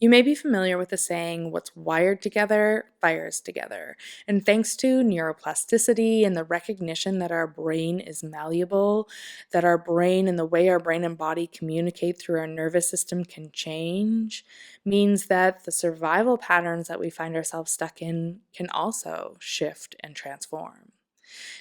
You may be familiar with the saying, what's wired together fires together. And thanks to neuroplasticity and the recognition that our brain is malleable, that our brain and the way our brain and body communicate through our nervous system can change, means that the survival patterns that we find ourselves stuck in can also shift and transform.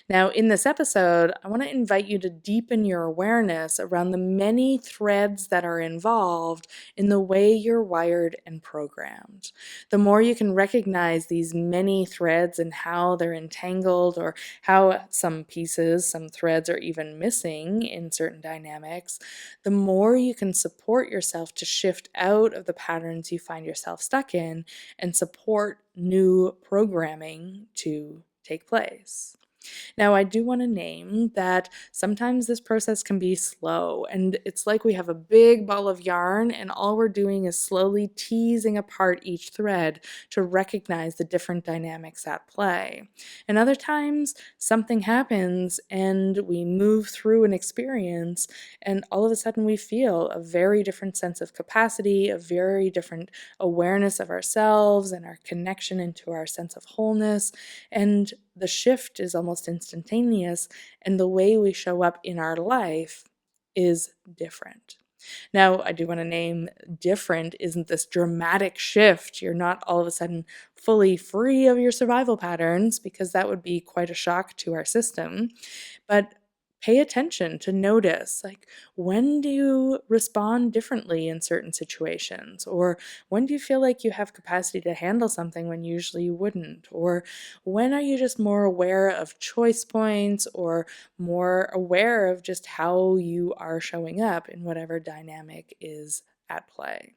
Now, in this episode, I want to invite you to deepen your awareness around the many threads that are involved in the way you're wired and programmed. The more you can recognize these many threads and how they're entangled, or how some pieces, some threads are even missing in certain dynamics, the more you can support yourself to shift out of the patterns you find yourself stuck in and support new programming to take place. Now, I do want to name that sometimes this process can be slow, and it's like we have a big ball of yarn, and all we're doing is slowly teasing apart each thread to recognize the different dynamics at play. And other times, something happens, and we move through an experience, and all of a sudden, we feel a very different sense of capacity, a very different awareness of ourselves and our connection into our sense of wholeness. And the shift is almost instantaneous, and the way we show up in our life is different. Now, I do want to name different isn't this dramatic shift. You're not all of a sudden fully free of your survival patterns, because that would be quite a shock to our system. But pay attention to notice, like, when do you respond differently in certain situations? Or when do you feel like you have capacity to handle something when usually you wouldn't? Or when are you just more aware of choice points, or more aware of just how you are showing up in whatever dynamic is at play?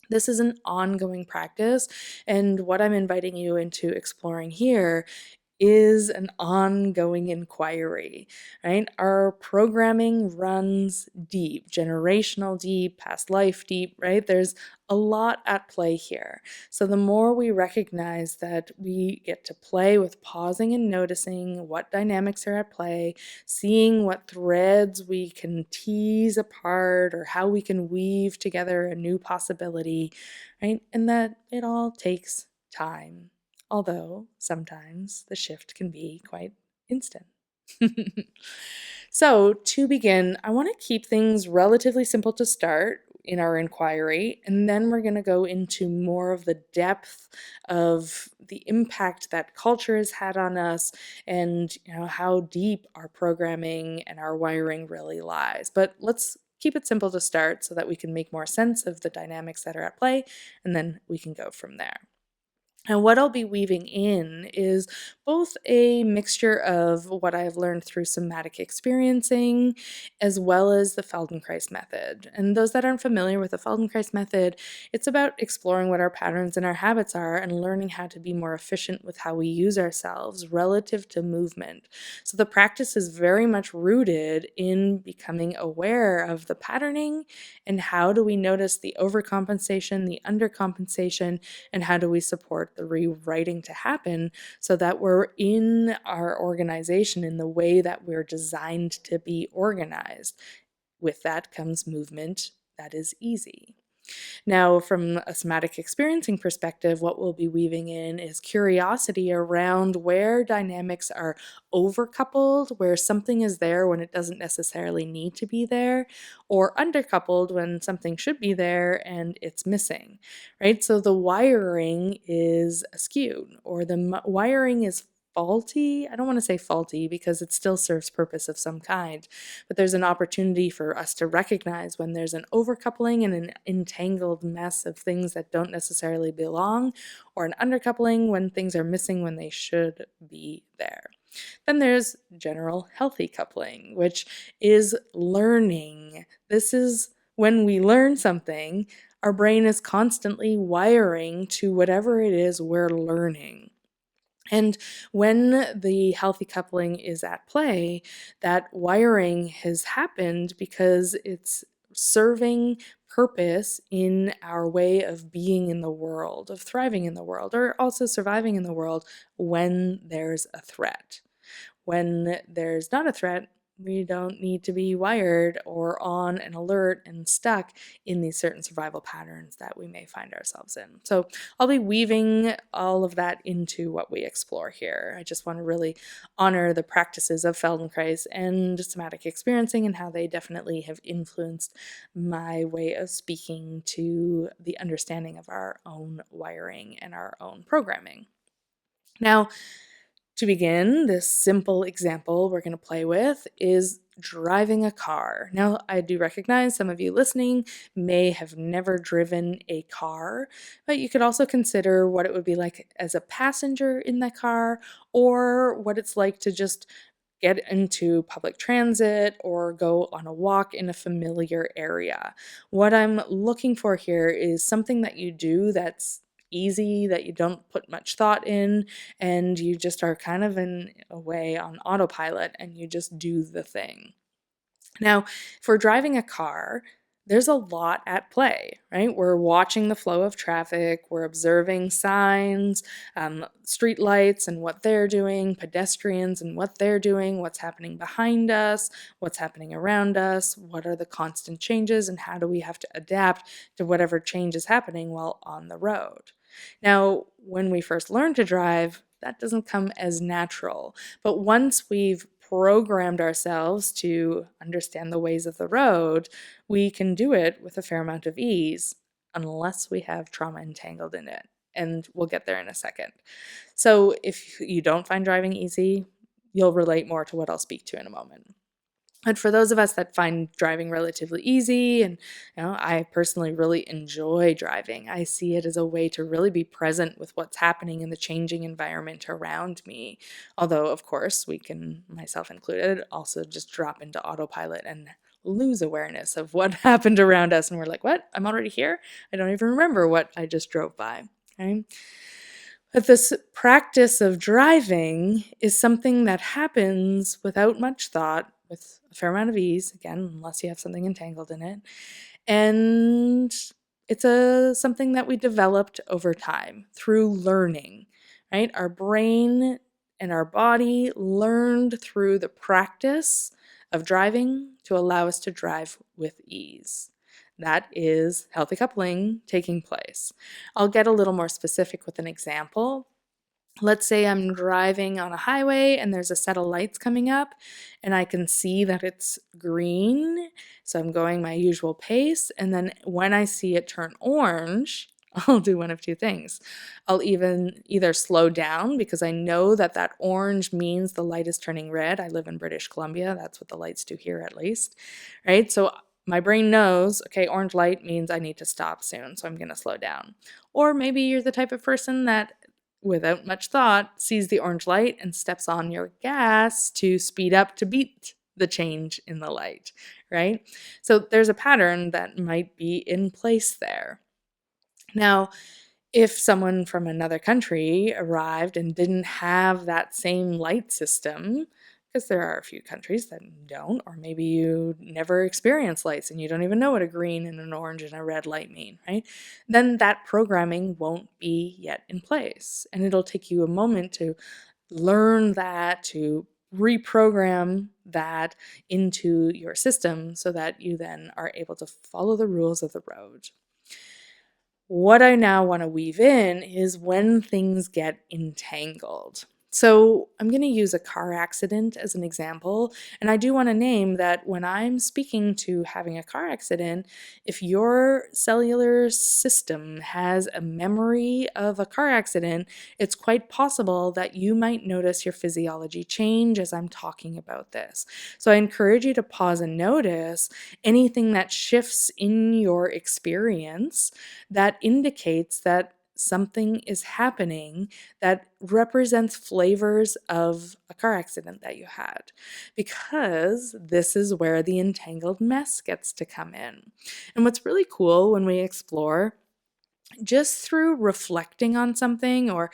This is an ongoing practice, and what I'm inviting you into exploring here is an ongoing inquiry, right? Our programming runs deep, generational deep, past life deep, right? There's a lot at play here. So the more we recognize that we get to play with pausing and noticing what dynamics are at play, seeing what threads we can tease apart, or how we can weave together a new possibility, right? And that it all takes time, although sometimes the shift can be quite instant. So, to begin, I want to keep things relatively simple to start in our inquiry, and then we're going to go into more of the depth of the impact that culture has had on us, and how deep our programming and our wiring really lies. But let's keep it simple to start so that we can make more sense of the dynamics that are at play, and then we can go from there. And what I'll be weaving in is both a mixture of what I've learned through somatic experiencing, as well as the Feldenkrais method. And those that aren't familiar with the Feldenkrais method, it's about exploring what our patterns and our habits are, and learning how to be more efficient with how we use ourselves relative to movement. So the practice is very much rooted in becoming aware of the patterning, and how do we notice the overcompensation, the undercompensation, and how do we support the rewriting to happen so that we're in our organization in the way that we're designed to be organized. With that comes movement that is easy. Now, from a somatic experiencing perspective, what we'll be weaving in is curiosity around where dynamics are overcoupled, where something is there when it doesn't necessarily need to be there, or undercoupled when something should be there and it's missing, right? So the wiring is askew, or the wiring is faulty. I don't want to say faulty because it still serves purpose of some kind, but there's an opportunity for us to recognize when there's an overcoupling and an entangled mess of things that don't necessarily belong, or an undercoupling when things are missing when they should be there. Then there's general healthy coupling, which is learning. This is when we learn something, our brain is constantly wiring to whatever it is we're learning. And when the healthy coupling is at play, that wiring has happened because it's serving purpose in our way of being in the world, of thriving in the world, or also surviving in the world when there's a threat. When there's not a threat, We don't need to be wired or on and alert and stuck in these certain survival patterns that we may find ourselves in. So I'll be weaving all of that into what we explore here. I just want to really honor the practices of Feldenkrais and somatic experiencing and how they definitely have influenced my way of speaking to the understanding of our own wiring and our own programming. Now, to begin, this simple example we're going to play with is driving a car. Now, I do recognize some of you listening may have never driven a car, but you could also consider what it would be like as a passenger in that car, or what it's like to just get into public transit or go on a walk in a familiar area. What I'm looking for here is something that you do that's easy, that you don't put much thought in, and you just are kind of in a way on autopilot and you just do the thing. Now, for driving a car, there's a lot at play, right? We're watching the flow of traffic, we're observing signs, street lights and what they're doing, pedestrians and what they're doing, what's happening behind us, what's happening around us, what are the constant changes, and how do we have to adapt to whatever change is happening while on the road. Now, when we first learn to drive, that doesn't come as natural. But once we've programmed ourselves to understand the ways of the road, we can do it with a fair amount of ease, unless we have trauma entangled in it. And we'll get there in a second. So if you don't find driving easy, you'll relate more to what I'll speak to in a moment. But for those of us that find driving relatively easy, and I personally really enjoy driving, I see it as a way to really be present with what's happening in the changing environment around me. Although, of course, we can, myself included, also just drop into autopilot and lose awareness of what happened around us. And we're like, what? I'm already here? I don't even remember what I just drove by. Okay? But this practice of driving is something that happens without much thought, with a fair amount of ease, again, unless you have something entangled in it. And it's something that we developed over time through learning, right? Our brain and our body learned through the practice of driving to allow us to drive with ease. That is healthy coupling taking place. I'll get a little more specific with an example. Let's say I'm driving on a highway and there's a set of lights coming up and I can see that it's green. So I'm going my usual pace. And then when I see it turn orange, I'll do one of two things. I'll either slow down because I know that that orange means the light is turning red. I live in British Columbia. That's what the lights do here, at least, right? So my brain knows, okay, orange light means I need to stop soon, so I'm going to slow down. Or maybe you're the type of person that, without much thought, sees the orange light and steps on your gas to speed up to beat the change in the light, right? So there's a pattern that might be in place there. Now, if someone from another country arrived and didn't have that same light system, because there are a few countries that don't, or maybe you never experience lights and you don't even know what a green and an orange and a red light mean, right? Then that programming won't be yet in place. And it'll take you a moment to learn that, to reprogram that into your system so that you then are able to follow the rules of the road. What I now want to weave in is when things get entangled. So I'm going to use a car accident as an example. And I do want to name that when I'm speaking to having a car accident, if your cellular system has a memory of a car accident, it's quite possible that you might notice your physiology change as I'm talking about this. So I encourage you to pause and notice anything that shifts in your experience that indicates that something is happening that represents flavors of a car accident that you had, because this is where the entangled mess gets to come in. And what's really cool when we explore, just through reflecting on something or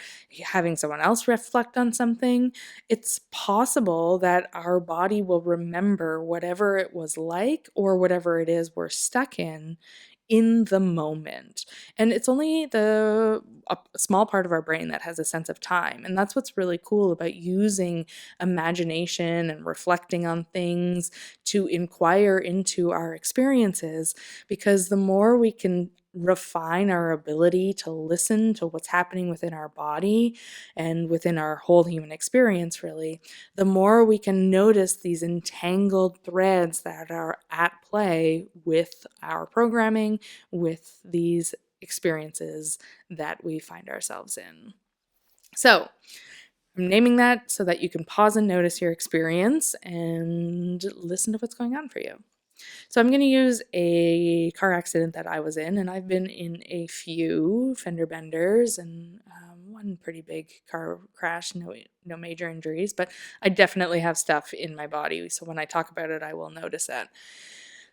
having someone else reflect on something, it's possible that our body will remember whatever it was like or whatever it is we're stuck in in the moment. And it's only a small part of our brain that has a sense of time. And that's what's really cool about using imagination and reflecting on things to inquire into our experiences, because the more we can refine our ability to listen to what's happening within our body and within our whole human experience, really, the more we can notice these entangled threads that are at play with our programming, with these experiences that we find ourselves in. So, I'm naming that so that you can pause and notice your experience and listen to what's going on for you. So I'm going to use a car accident that I was in, and I've been in a few fender benders and one pretty big car crash. No major injuries, but I definitely have stuff in my body. So when I talk about it, I will notice that.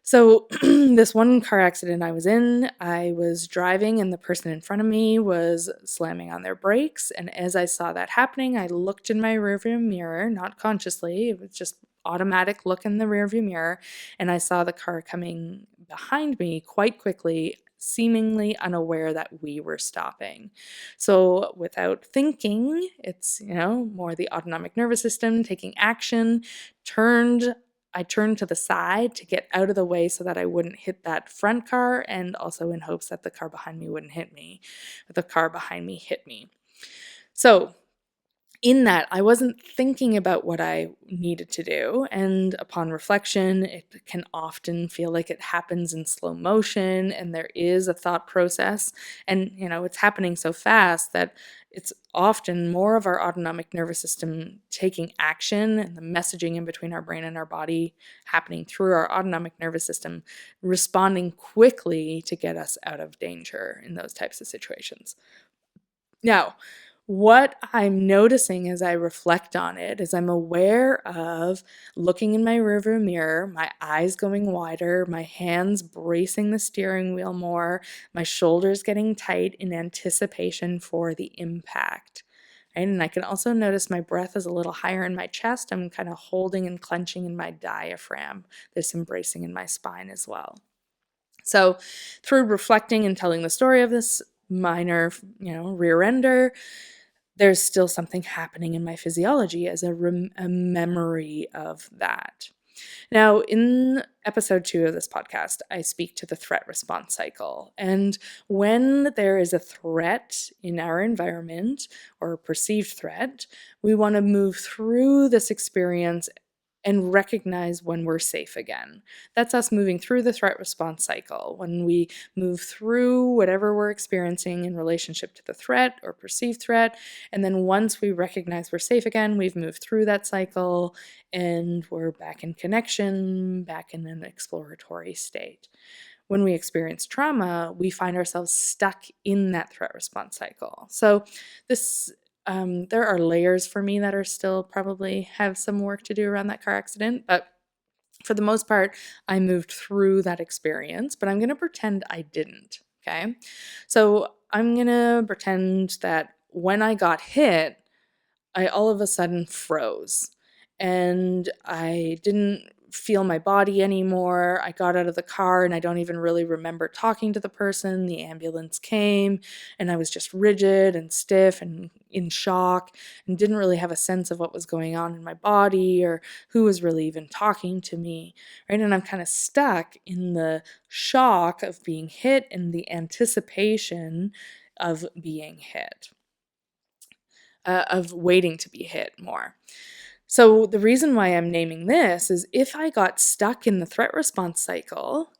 So this one car accident I was in, I was driving and the person in front of me was slamming on their brakes. And as I saw that happening, I looked in my rearview mirror, not consciously, it was just automatic look in the rearview mirror, and I saw the car coming behind me quite quickly, seemingly unaware that we were stopping. So without thinking, it's, more the autonomic nervous system taking action, turned I turned to the side to get out of the way so that I wouldn't hit that front car, and also in hopes that the car behind me wouldn't hit me. But the car behind me hit me. So in that, I wasn't thinking about what I needed to do. And upon reflection, it can often feel like it happens in slow motion and there is a thought process. And, it's happening so fast that it's often more of our autonomic nervous system taking action and the messaging in between our brain and our body happening through our autonomic nervous system, responding quickly to get us out of danger in those types of situations. Now, what I'm noticing as I reflect on it is I'm aware of looking in my rearview mirror, my eyes going wider, my hands bracing the steering wheel more, my shoulders getting tight in anticipation for the impact. Right? And I can also notice my breath is a little higher in my chest. I'm kind of holding and clenching in my diaphragm. There's some bracing in my spine as well. So through reflecting and telling the story of this minor, rear ender, there's still something happening in my physiology as a memory of that. Now, in episode 2 of this podcast, I speak to the threat response cycle. And when there is a threat in our environment or a perceived threat, we want to move through this experience and recognize when we're safe again. That's us moving through the threat response cycle. When we move through whatever we're experiencing in relationship to the threat or perceived threat, and then once we recognize we're safe again, we've moved through that cycle and we're back in connection, back in an exploratory state. When we experience trauma, we find ourselves stuck in that threat response cycle. So there are layers for me that are still probably have some work to do around that car accident, but for the most part, I moved through that experience, but I'm going to pretend I didn't, okay? So I'm going to pretend that when I got hit, I all of a sudden froze and I didn't feel my body anymore. I got out of the car and I don't even really remember talking to the person. The ambulance came and I was just rigid and stiff and in shock and didn't really have a sense of what was going on in my body or who was really even talking to me, right? And I'm kind of stuck in the shock of being hit and the anticipation of being hit. Of waiting to be hit more. So the reason why I'm naming this is if I got stuck in the threat response cycle,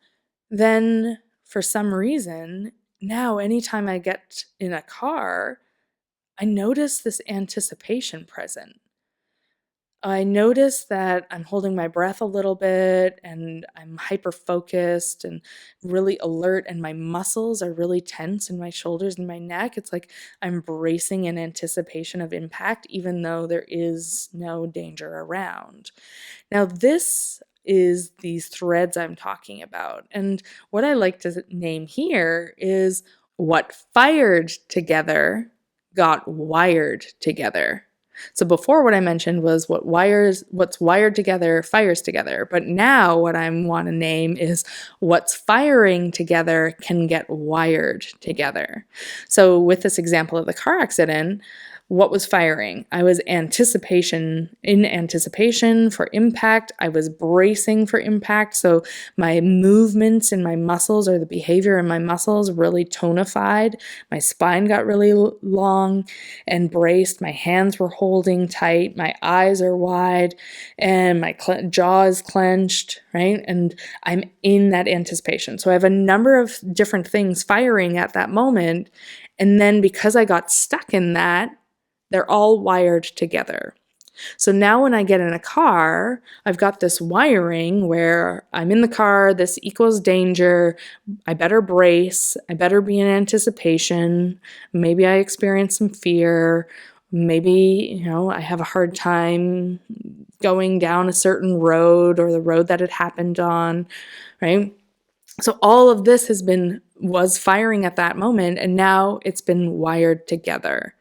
then for some reason, now anytime I get in a car, I notice this anticipation present. I notice that I'm holding my breath a little bit and I'm hyper focused and really alert, and my muscles are really tense in my shoulders and my neck. It's like I'm bracing in anticipation of impact, even though there is no danger around. Now, this is these threads I'm talking about. And what I like to name here is what fired together got wired together. So before, what I mentioned was what's wired together fires together. But now what I want to name is what's firing together can get wired together. So with this example of the car accident, what was firing? I was in anticipation for impact. I was bracing for impact. So my movements in my muscles, or the behavior in my muscles, really tonified. My spine got really long and braced. My hands were holding tight. My eyes are wide and my jaw is clenched, right? And I'm in that anticipation. So I have a number of different things firing at that moment. And then because I got stuck in that, they're all wired together. So now when I get in a car, I've got this wiring where I'm in the car, this equals danger, I better brace, I better be in anticipation, maybe I experience some fear, maybe, I have a hard time going down a certain road or the road that it happened on, right? So all of this was firing at that moment, and now it's been wired together.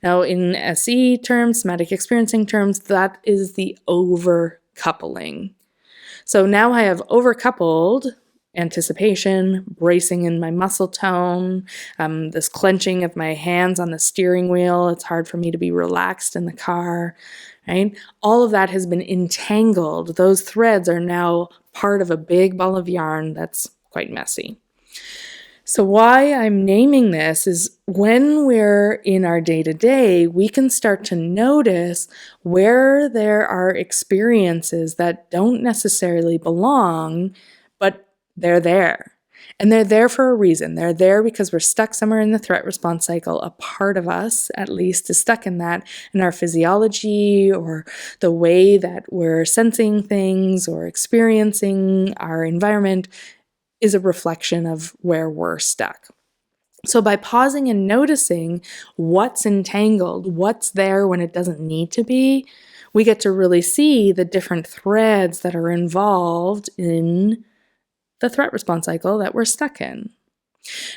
Now, in SE terms, somatic experiencing terms, that is the overcoupling. So now I have overcoupled anticipation, bracing in my muscle tone, this clenching of my hands on the steering wheel. It's hard for me to be relaxed in the car, right? All of that has been entangled. Those threads are now part of a big ball of yarn that's quite messy. So why I'm naming this is when we're in our day-to-day, we can start to notice where there are experiences that don't necessarily belong, but they're there. And they're there for a reason. They're there because we're stuck somewhere in the threat response cycle. A part of us, at least, is stuck in that, in our physiology or the way that we're sensing things or experiencing our environment is a reflection of where we're stuck. So by pausing and noticing what's entangled, what's there when it doesn't need to be, we get to really see the different threads that are involved in the threat response cycle that we're stuck in.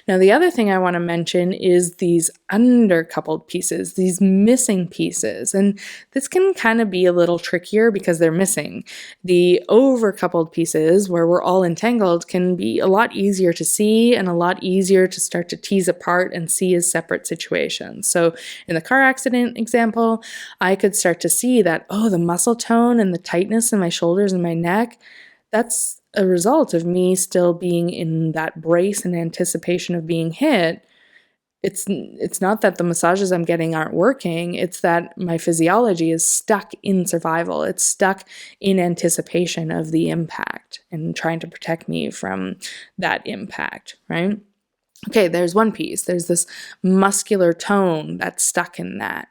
Now, the other thing I want to mention is these undercoupled pieces, these missing pieces. And this can kind of be a little trickier because they're missing. The overcoupled pieces, where we're all entangled, can be a lot easier to see and a lot easier to start to tease apart and see as separate situations. So in the car accident example, I could start to see that, the muscle tone and the tightness in my shoulders and my neck, that's a result of me still being in that brace and anticipation of being hit. It's not that the massages I'm getting aren't working, it's that my physiology is stuck in survival. It's stuck in anticipation of the impact and trying to protect me from that impact, right? Okay, there's one piece. There's this muscular tone that's stuck in that.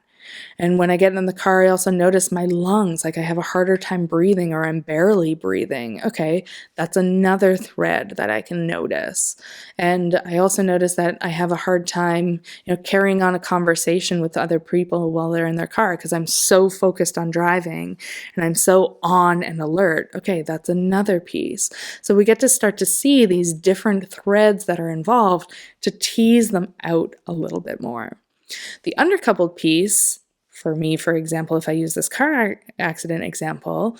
And when I get in the car, I also notice my lungs, like I have a harder time breathing or I'm barely breathing. Okay, that's another thread that I can notice. And I also notice that I have a hard time, carrying on a conversation with other people while they're in their car because I'm so focused on driving and I'm so on and alert. Okay, that's another piece. So we get to start to see these different threads that are involved to tease them out a little bit more. The undercoupled piece, for me, for example, if I use this car accident example,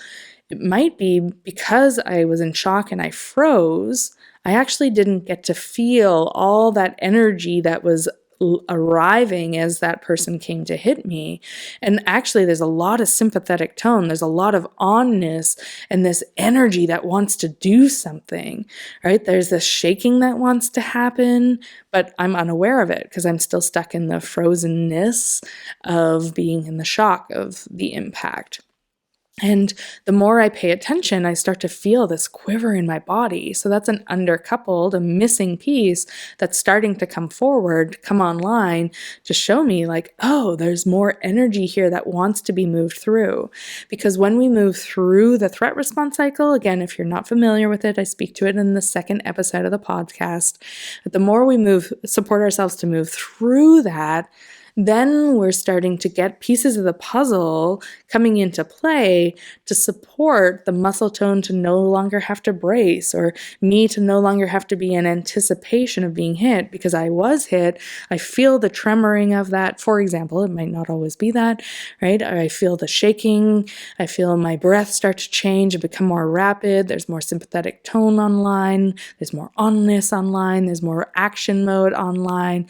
it might be because I was in shock and I froze, I actually didn't get to feel all that energy that was arriving as that person came to hit me. And actually, there's a lot of sympathetic tone. There's a lot of onness and this energy that wants to do something, right? There's this shaking that wants to happen, but I'm unaware of it because I'm still stuck in the frozenness of being in the shock of the impact. And the more I pay attention, I start to feel this quiver in my body. So that's an undercoupled, a missing piece that's starting to come forward, come online to show me like, there's more energy here that wants to be moved through. Because when we move through the threat response cycle, again, if you're not familiar with it, I speak to it in the second episode of the podcast. But the more we support ourselves to move through that, then we're starting to get pieces of the puzzle coming into play to support the muscle tone to no longer have to brace, or me to no longer have to be in anticipation of being hit because I was hit. I feel the tremoring of that. For example, it might not always be that, right? I feel the shaking. I feel my breath start to change and become more rapid. There's more sympathetic tone online. There's more onness online. There's more action mode online.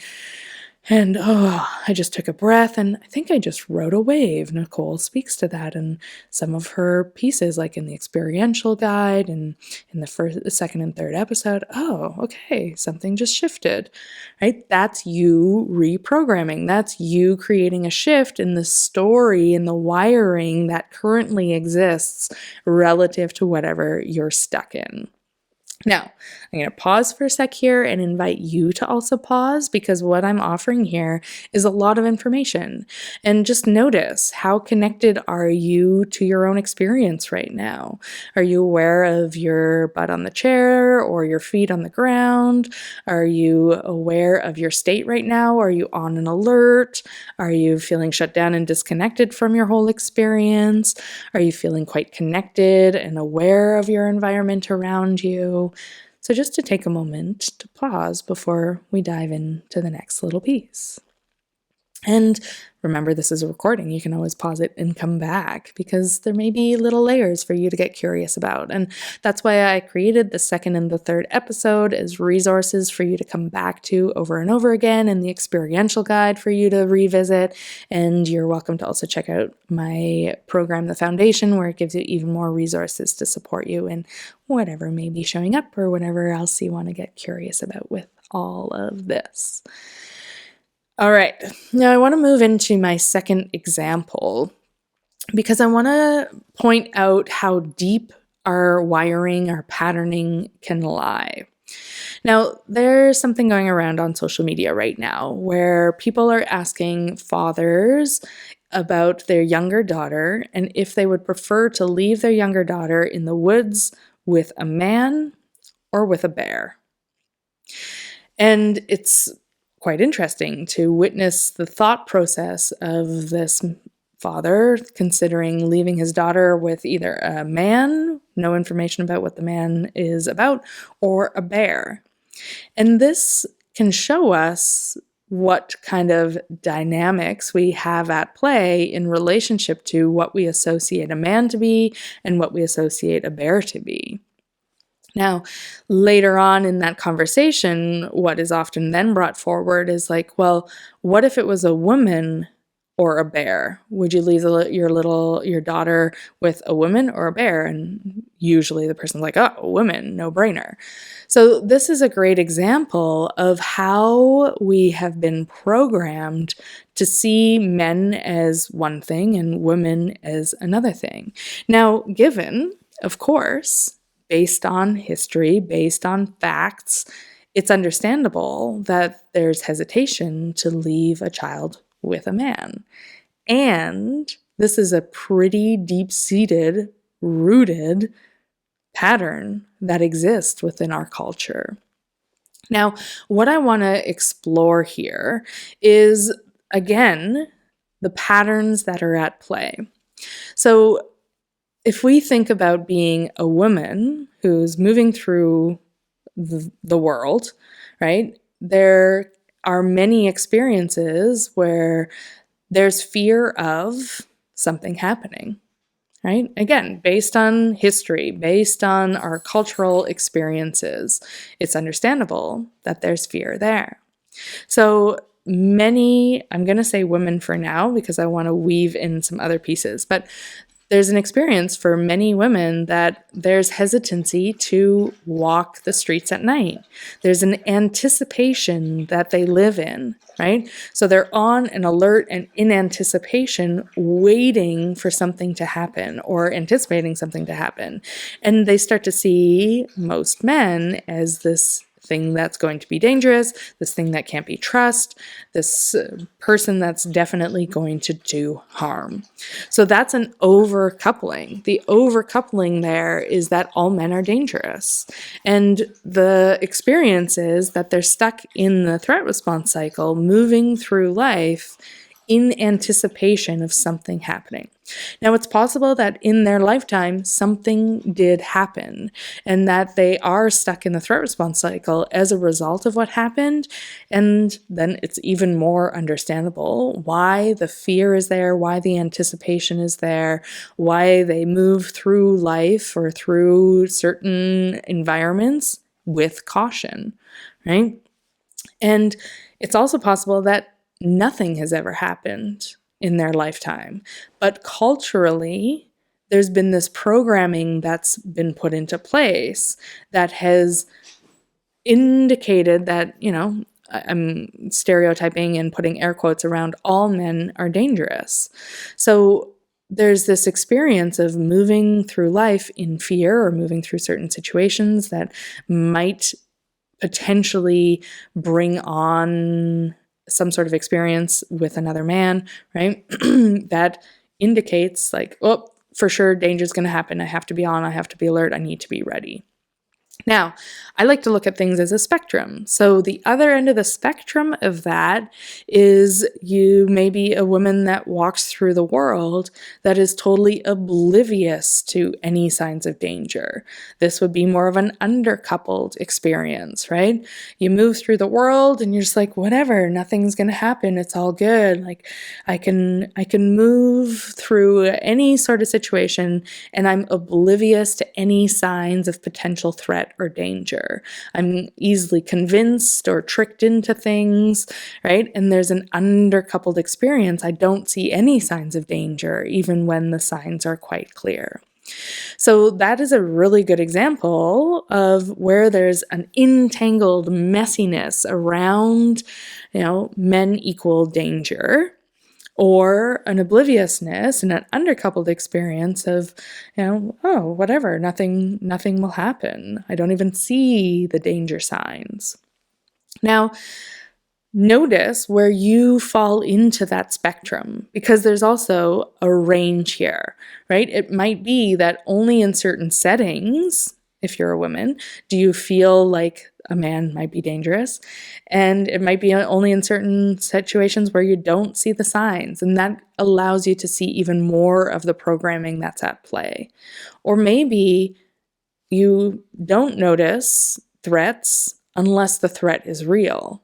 And I just took a breath, and I think I just rode a wave. Nicole speaks to that in some of her pieces, like in the experiential guide and in the first, second, and third episode. Oh, okay, something just shifted, right? That's you reprogramming. That's you creating a shift in the story and the wiring that currently exists relative to whatever you're stuck in. Now, I'm going to pause for a sec here and invite you to also pause, because what I'm offering here is a lot of information. And just notice, how connected are you to your own experience right now? Are you aware of your butt on the chair or your feet on the ground? Are you aware of your state right now? Are you on an alert? Are you feeling shut down and disconnected from your whole experience? Are you feeling quite connected and aware of your environment around you? So just to take a moment to pause before we dive into the next little piece. And remember, this is a recording. You can always pause it and come back, because there may be little layers for you to get curious about. And that's why I created the second and the third episode as resources for you to come back to over and over again, and the experiential guide for you to revisit. And you're welcome to also check out my program, The Foundation, where it gives you even more resources to support you in whatever may be showing up or whatever else you want to get curious about with all of this. All right, now I want to move into my second example, because I want to point out how deep our wiring, our patterning can lie. Now, there's something going around on social media right now where people are asking fathers about their younger daughter and if they would prefer to leave their younger daughter in the woods with a man or with a bear. And it's quite interesting to witness the thought process of this father considering leaving his daughter with either a man, no information about what the man is about, or a bear. And this can show us what kind of dynamics we have at play in relationship to what we associate a man to be and what we associate a bear to be. Now, later on in that conversation, what is often then brought forward is like, well, what if it was a woman or a bear? Would you leave your daughter with a woman or a bear? And usually the person's like, oh, a woman, no brainer. So this is a great example of how we have been programmed to see men as one thing and women as another thing. Now, given, of course, based on history, based on facts, it's understandable that there's hesitation to leave a child with a man. And this is a pretty deep-seated, rooted pattern that exists within our culture. Now, what I want to explore here is, again, the patterns that are at play. So, if we think about being a woman who's moving through the world, right, there are many experiences where there's fear of something happening, right? Again, based on history, based on our cultural experiences, it's understandable that there's fear there. So many, I'm going to say women for now because I want to weave in some other pieces, but there's an experience for many women that there's hesitancy to walk the streets at night. There's an anticipation that they live in, right? So they're on an alert and in anticipation, waiting for something to happen or anticipating something to happen. And they start to see most men as this thing that's going to be dangerous, this thing that can't be trusted, this person that's definitely going to do harm. So that's an overcoupling. The overcoupling there is that all men are dangerous. And the experience is that they're stuck in the threat response cycle, moving through life in anticipation of something happening. Now, it's possible that in their lifetime, something did happen and that they are stuck in the threat response cycle as a result of what happened. And then it's even more understandable why the fear is there, why the anticipation is there, why they move through life or through certain environments with caution, right? And it's also possible that nothing has ever happened in their lifetime. But culturally, there's been this programming that's been put into place that has indicated that, I'm stereotyping and putting air quotes around, all men are dangerous. So there's this experience of moving through life in fear or moving through certain situations that might potentially bring on some sort of experience with another man, right? That indicates like, oh, for sure, danger's going to happen. I have to be on. I have to be alert. I need to be ready. Now, I like to look at things as a spectrum. So the other end of the spectrum of that is you may be a woman that walks through the world that is totally oblivious to any signs of danger. This would be more of an undercoupled experience, right? You move through the world and you're just like, whatever, nothing's going to happen. It's all good. Like I can move through any sort of situation and I'm oblivious to any signs of potential threat or danger. I'm easily convinced or tricked into things, right? And there's an undercoupled experience. I don't see any signs of danger, even when the signs are quite clear. So that is a really good example of where there's an entangled messiness around, men equal danger, or an obliviousness and an undercoupled experience of, oh, whatever, nothing will happen. I don't even see the danger signs. Now, notice where you fall into that spectrum, because there's also a range here, right? It might be that only in certain settings, if you're a woman, do you feel like a man might be dangerous. And it might be only in certain situations where you don't see the signs. And that allows you to see even more of the programming that's at play. Or maybe you don't notice threats unless the threat is real.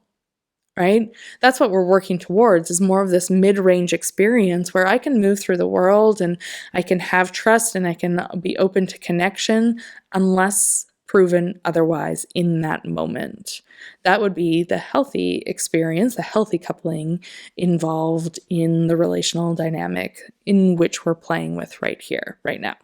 Right? That's what we're working towards, is more of this mid-range experience where I can move through the world and I can have trust and I can be open to connection unless proven otherwise in that moment. That would be the healthy experience, the healthy coupling involved in the relational dynamic in which we're playing with right here, right now.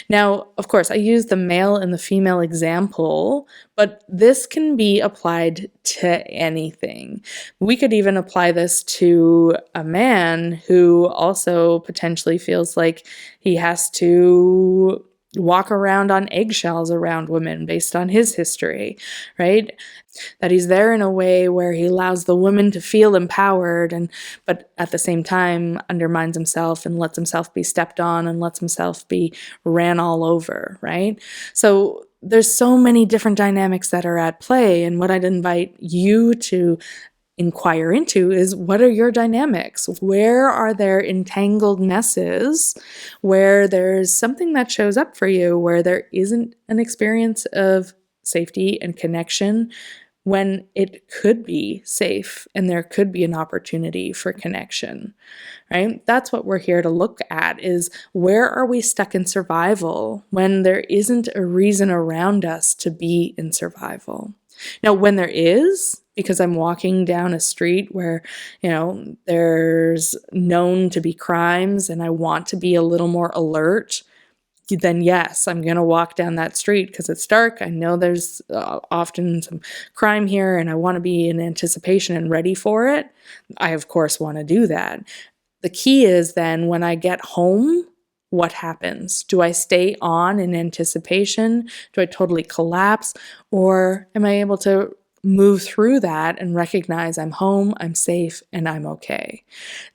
Now, of course, I use the male and the female example, but this can be applied to anything. We could even apply this to a man who also potentially feels like he has to walk around on eggshells around women based on his history, right? That he's there in a way where he allows the woman to feel empowered, but at the same time undermines himself and lets himself be stepped on and lets himself be ran all over, right? So there's so many different dynamics that are at play, and what I'd invite you to inquire into is, what are your dynamics? Where are there entangled messes where there's something that shows up for you where there isn't an experience of safety and connection when it could be safe and there could be an opportunity for connection, right? That's what we're here to look at, is where are we stuck in survival when there isn't a reason around us to be in survival? Now, when there is, because I'm walking down a street where, there's known to be crimes and I want to be a little more alert, then yes, I'm going to walk down that street because it's dark. I know there's often some crime here and I want to be in anticipation and ready for it. I, of course, want to do that. The key is then when I get home, what happens? Do I stay on in anticipation? Do I totally collapse? Or am I able to move through that and recognize I'm home, I'm safe, and I'm okay?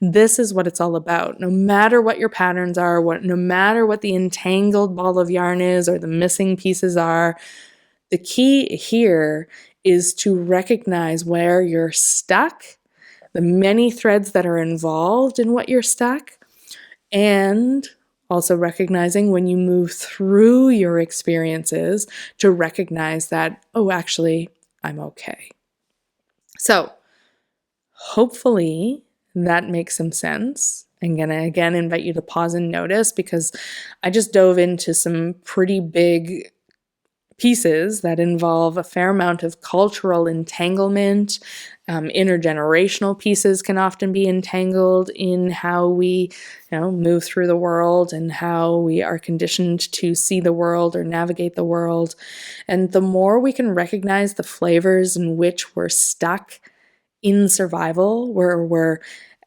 This is what it's all about. No matter what your patterns are, no matter what the entangled ball of yarn is or the missing pieces are, the key here is to recognize where you're stuck, the many threads that are involved in what you're stuck, and also recognizing when you move through your experiences to recognize that, oh, actually, I'm okay. So hopefully that makes some sense. I'm going to again invite you to pause and notice, because I just dove into some pretty big pieces that involve a fair amount of cultural entanglement. Intergenerational pieces can often be entangled in how we, move through the world and how we are conditioned to see the world or navigate the world. And the more we can recognize the flavors in which we're stuck in survival, where we're,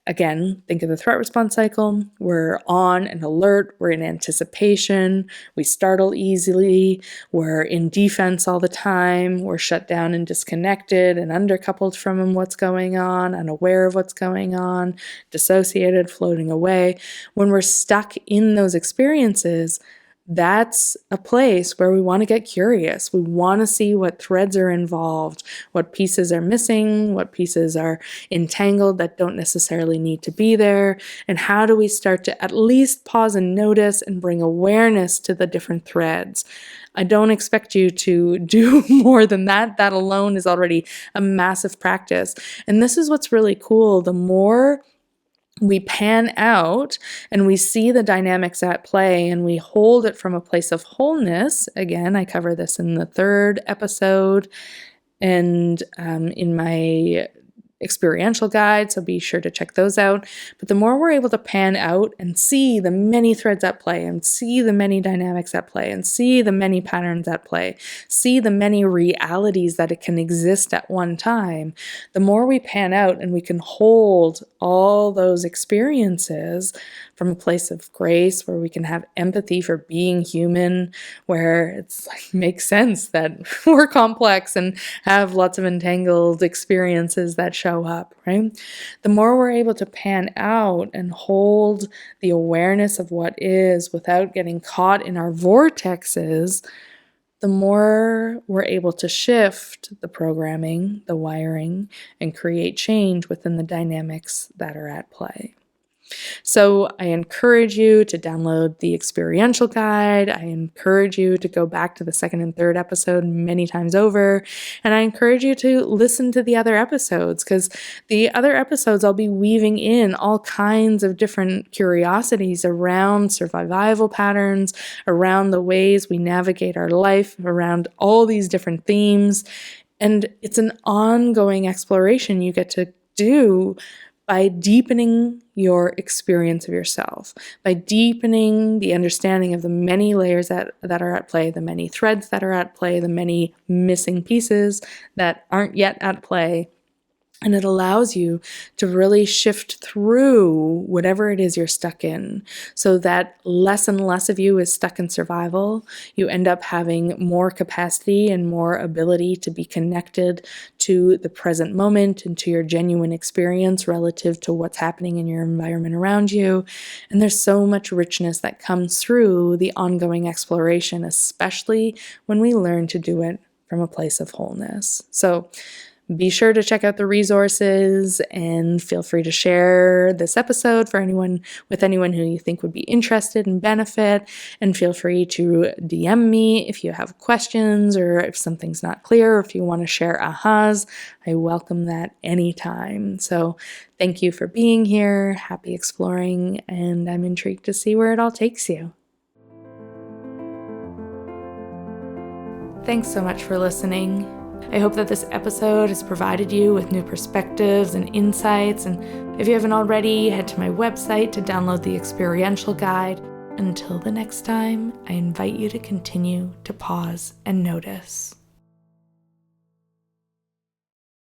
again, think of the threat response cycle. We're on and alert. We're in anticipation. We startle easily. We're in defense all the time. We're shut down and disconnected and undercoupled from what's going on, unaware of what's going on, dissociated, floating away. When we're stuck in those experiences, that's a place where we want to get curious. We want to see what threads are involved, what pieces are missing, what pieces are entangled that don't necessarily need to be there, and how do we start to at least pause and notice and bring awareness to the different threads. I don't expect you to do more than that. That alone is already a massive practice. And this is what's really cool. The more we pan out and we see the dynamics at play and we hold it from a place of wholeness. Again, I cover this in the 3rd episode and in my experiential guide, so be sure to check those out. But the more we're able to pan out and see the many threads at play and see the many dynamics at play and see the many patterns at play, see the many realities that it can exist at one time, the more we pan out and we can hold all those experiences from a place of grace, where we can have empathy for being human, where it's like makes sense that we're complex and have lots of entangled experiences that show up, right? The more we're able to pan out and hold the awareness of what is without getting caught in our vortexes, the more we're able to shift the programming, the wiring, and create change within the dynamics that are at play. So I encourage you to download the experiential guide. I encourage you to go back to the 2nd and 3rd episode many times over. And I encourage you to listen to the other episodes, because the other episodes I'll be weaving in all kinds of different curiosities around survival patterns, around the ways we navigate our life, around all these different themes. And it's an ongoing exploration you get to do by deepening your experience of yourself, by deepening the understanding of the many layers that are at play, the many threads that are at play, the many missing pieces that aren't yet at play. And it allows you to really shift through whatever it is you're stuck in, so that less and less of you is stuck in survival. You end up having more capacity and more ability to be connected to the present moment and to your genuine experience relative to what's happening in your environment around you. And there's so much richness that comes through the ongoing exploration, especially when we learn to do it from a place of wholeness. So be sure to check out the resources and feel free to share this episode with anyone who you think would be interested and benefit. And feel free to DM me if you have questions or if something's not clear, or if you want to share ahas. I welcome that anytime. So thank you for being here. Happy exploring, and I'm intrigued to see where it all takes you. Thanks so much for listening. I hope that this episode has provided you with new perspectives and insights, and if you haven't already, head to my website to download the experiential guide. Until the next time, I invite you to continue to pause and notice.